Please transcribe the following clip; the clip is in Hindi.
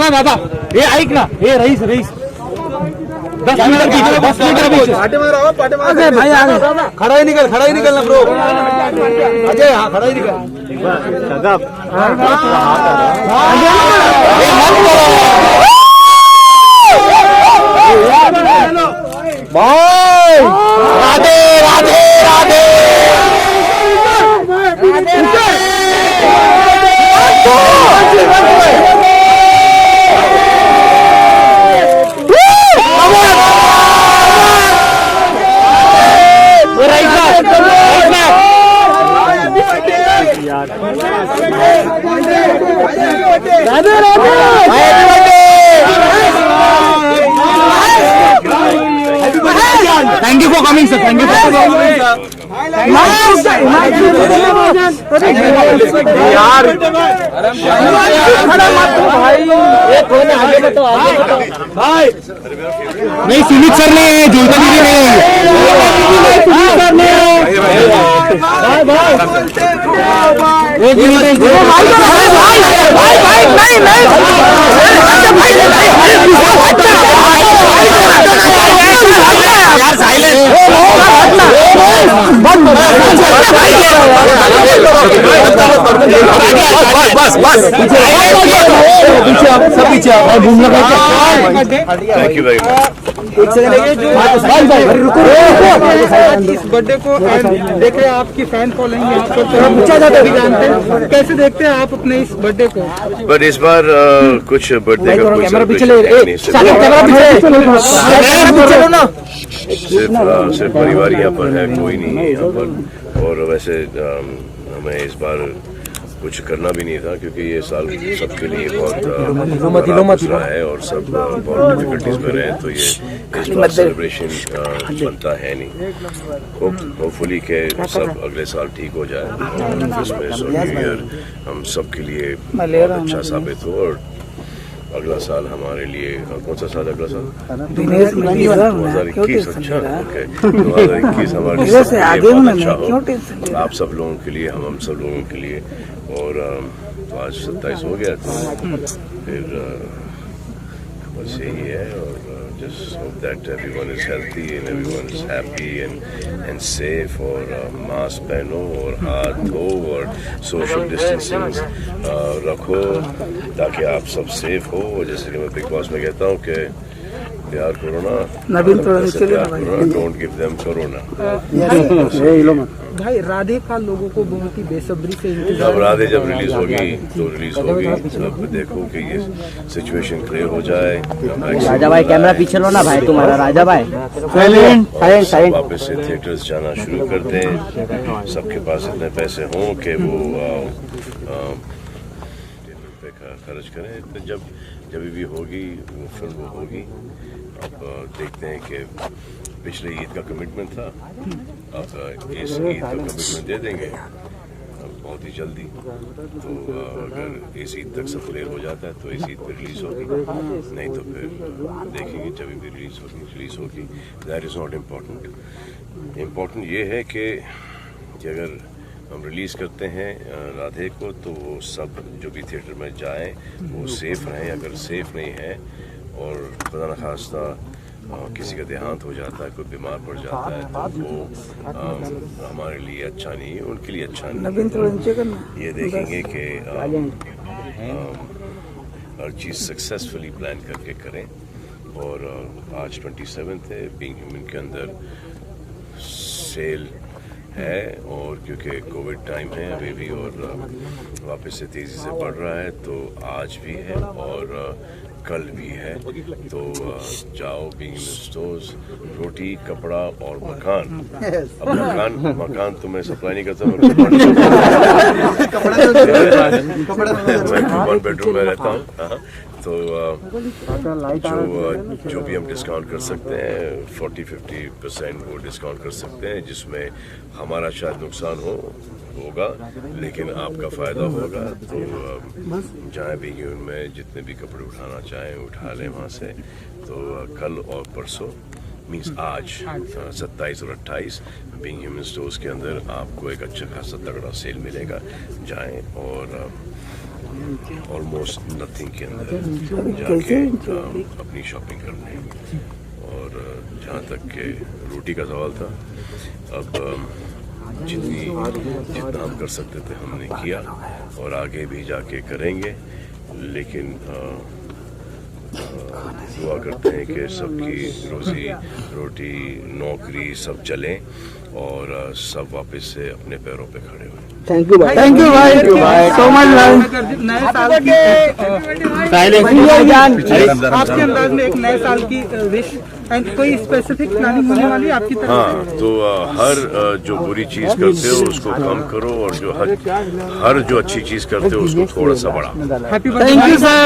बाबा हे ऐक ना, हे रईस 10 मीटर पीछे, 10 मीटर पीछे पाटे मारो भाई, आगे खड़ा ही निकलना ब्रो। अजय हाँ खड़ा ही निकल भाई। Radhe Radhe Radhe Thank you for coming, sir. Thank you for coming, sir. यार भाई नहीं, सुमित सर ने जुलता दीदी थैंक यू वेरी मच। इस बर्थडे को देख रहे हैं, आपकी फैन फॉलोइंग यहाँ पर भी जानते हैं, कैसे देखते हैं आप अपने इस बर्थडे को? बट इस बार कुछ बर्थडे का कोई सेलिब्रेशन नहीं, सिर्फ परिवार यहाँ पर है, कोई नहीं है यहाँ पर। और वैसे हमें इस बार कुछ करना भी नहीं था, क्योंकि ये साल सबके लिए बहुत दूसरा है और सब बहुत डिफिकल्टीज में रहे, तो ये इस बार सेलिब्रेशन बनता है नहीं। होपफुली के सब अगले साल ठीक हो जाए, क्रिसमस और न्यू ईयर हम सब के लिए बहुत अच्छा साबित हो, और अगला साल हमारे लिए, कौन सा साल अगला साल? 2021। अच्छा, ओके, 2021 हमारे लिए अच्छा हो, आप सब लोगों के लिए, हम सब लोगों के लिए। और तो आज 27 हो गया, तो फिर बस यही है। और just hope that everyone is healthy and everyone is happy and safe, और मास्क पहनो और हाथ धो और सोशल डिस्टेंसिंग रखो, ताकि आप सब सेफ हो। जैसे कि मैं बिग बॉस में कहता हूँ कि प्यार corona, don't give them corona. भाई राधे का लोगों को बहुत ही बेसब्री से इंतजार। अब राधे जब रिलीज होगी तो रिलीज होगी, अब देखो कि ये सिचुएशन क्लियर हो जाए। राजा भाई कैमरा पीछे लो ना भाई तुम्हारा, राजा भाई वापस से थिएटर्स जाना शुरू कर दें, सबके पास इतने पैसे हों कि वो पे खर्च करें। तो जब भी होगी वो फिल्म होगी। अब देखते हैं कि पिछले ईद का कमिटमेंट था, अब इस ईद का कमिटमेंट दे देंगे बहुत ही जल्दी। तो अगर इस ईद तक सब क्लियर हो जाता है तो इस ईद पर रिलीज होगी, नहीं तो फिर देखेंगे जब भी रिलीज होगी। That is not important. Important ये है कि अगर हम रिलीज़ करते हैं राधे को, तो वो सब जो भी थिएटर में जाएं वो सेफ रहें। अगर सेफ नहीं है और खुदा न खास्ता किसी का देहांत हो जाता है, कोई बीमार पड़ जाता है, तो वो हमारे लिए अच्छा नहीं है, उनके लिए अच्छा नहीं है। ये देखेंगे कि हर चीज़ सक्सेसफुली प्लान करके करें। और आज 27 है, बीइंग ह्यूमन के अंदर सेल है, और क्योंकि कोविड टाइम है अभी भी और वापस से तेज़ी से बढ़ रहा है, तो आज भी है और कल भी है। तो जाओ बीइंग स्टोर्स, रोटी, कपड़ा और मकान। अब मकान तो मैं सप्लाई नहीं करता, मैं 1 बेडरूम में रहता हूँ। तो जो भी हम डिस्काउंट कर सकते हैं 40-50% वो डिस्काउंट कर सकते हैं, जिसमें हमारा शायद नुकसान होगा लेकिन आपका फ़ायदा होगा। तो जहाँ भी उनमें जितने भी कपड़े उठाना चाहें उठा लें वहाँ से। तो कल और परसों मीन्स आज 27 और 28 बीइंग ह्यूमन स्टोर्स के अंदर आपको एक अच्छा खासा तगड़ा सेल मिलेगा। जाएं और ऑलमोस्ट नथिंग के अंदर जाके अपनी शॉपिंग करने। और जहाँ तक के रोटी का सवाल था, अब जितना हम कर सकते थे हमने किया और आगे भी जाके करेंगे, लेकिन दुआ करते हैं कि सबकी रोजी रोटी नौकरी सब चलें और सब वापस से अपने पैरों पे खड़े हुए। थैंक यू भाई, सो मच भाई। नए साल की आपके अंदाज में एक नए साल की विश एंड कोई स्पेसिफिक प्लानिंग होने वाली है आपकी तरफ? हाँ, तो हर जो बुरी चीज करते हो उसको कम करो और जो हर जो अच्छी चीज करते हो उसको थोड़ा सा बढ़ाओ। Happy birthday. Thank you sir.